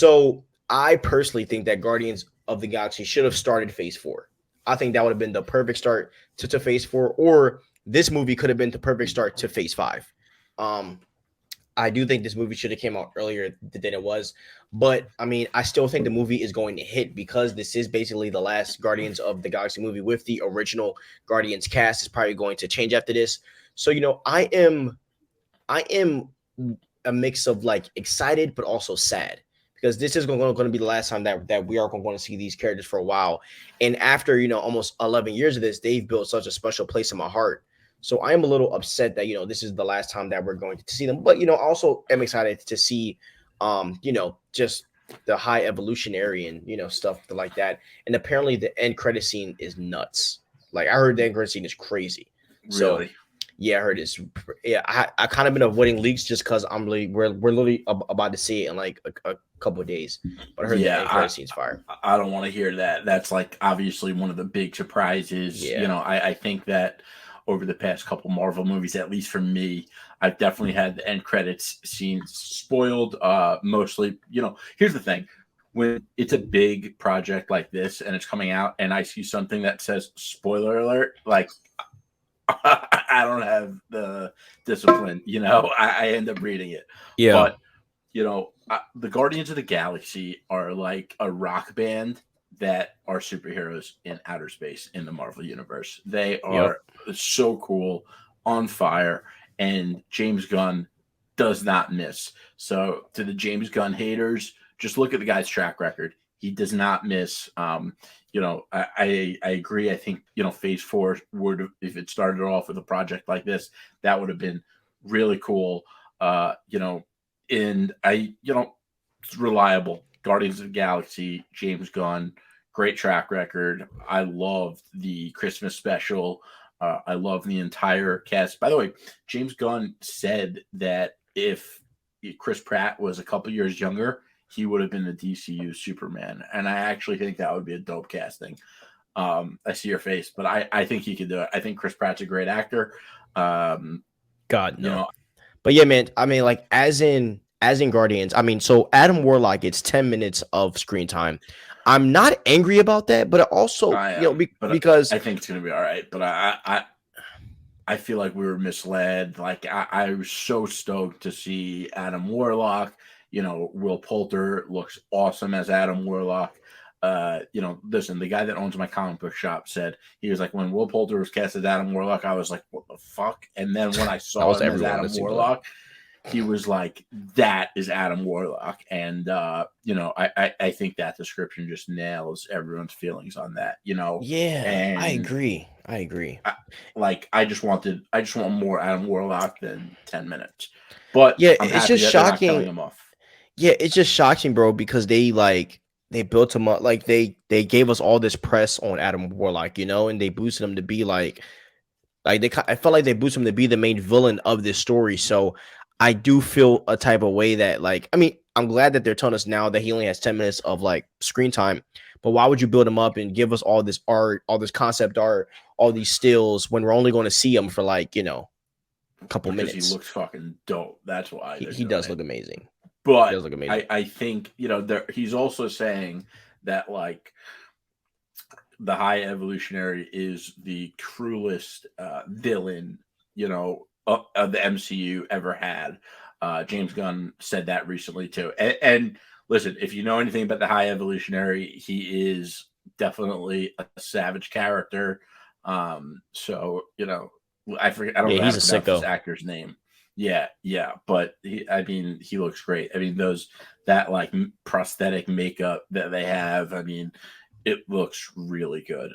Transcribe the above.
So I personally think that Guardians of the Galaxy should have started Phase 4. I think that would have been the perfect start to Phase 4, or this movie could have been the perfect start to Phase 5. Um, I do think this movie should have came out earlier than it was, but I mean, I still think the movie is going to hit because this is basically the last Guardians of the Galaxy movie with the original Guardians cast. Is probably going to change after this. So I am a mix of like excited but also sad because this is going to be the last time that we are going to see these characters for a while. And after almost 11 years of this, they've built such a special place in my heart. So I am a little upset that this is the last time that we're going to see them. But also am excited to see just the high evolutionary and stuff like that. And apparently the end credit scene is nuts. Like I heard the end credit scene is crazy. So Really? yeah, I heard it's yeah. I kind of been avoiding leaks just because we're literally about to see it in like a couple of days. But I heard the Yeah, end credit scene's fire. I don't want to hear that. That's like obviously one of the big surprises. Yeah. I think that over the past couple Marvel movies, at least for me, I've definitely had the end credits scenes spoiled. Mostly, here's the thing. When it's a big project like this and it's coming out and I see something that says spoiler alert, like I don't have the discipline, I end up reading it. Yeah. But, the Guardians of the Galaxy are like a rock band that are superheroes in outer space in the Marvel universe. They Yep. are so cool, on fire, and James Gunn does not miss. So, to the James Gunn haters, just look at the guy's track record. He does not miss. I agree. I think Phase 4 would, if it started off with a project like this, that would have been really cool. And it's reliable. Guardians of the Galaxy, James Gunn, great track record. I loved the Christmas special. I love the entire cast. By the way, James Gunn said that if Chris Pratt was a couple years younger, he would have been the DCU Superman. And I actually think that would be a dope casting. I see your face, but I think he could do it. I think Chris Pratt's a great actor. Um, God you no. know, But yeah, man. I mean, like as in Guardians. I mean, so Adam Warlock gets 10 minutes of screen time. I'm not angry about that, but also I am, but because I think it's gonna be all right. But I feel like we were misled. Like I was so stoked to see Adam Warlock. Will Poulter looks awesome as Adam Warlock. Listen, the guy that owns my comic book shop said he was like, when Will Poulter was cast as Adam Warlock, I was like, what the fuck? And then when I that saw was him as everyone. It Adam seems like. Warlock, he was like, that is Adam Warlock. And I think that description just nails everyone's feelings on that. Yeah, I And agree. I agree. I just want more Adam Warlock than 10 minutes. But Yeah, I'm it's happy just that they're not killing shocking. him off. Yeah, it's just shocking, bro, because they built him up like they gave us all this press on Adam Warlock, and they boosted him to be I felt like they boosted him to be the main villain of this story. So I do feel a type of way that I mean, I'm glad that they're telling us now that he only has 10 minutes of like screen time. But why would you build him up and give us all this art, all this concept art, all these stills when we're only going to see him for a couple Because he minutes? looks fucking dope. That's why they're He doing does it. look amazing. He But does look amazing. I think, he's also saying that like the High Evolutionary is the cruelest villain, of the MCU ever had. James Gunn said that recently too. And listen, if you know anything about the High Evolutionary, he is definitely a savage character. I forget. I don't Yeah, know how he's to a pronounce this sicko. actor's name. Yeah, but he looks great. I mean, that like prosthetic makeup that they have. I mean, it looks really good.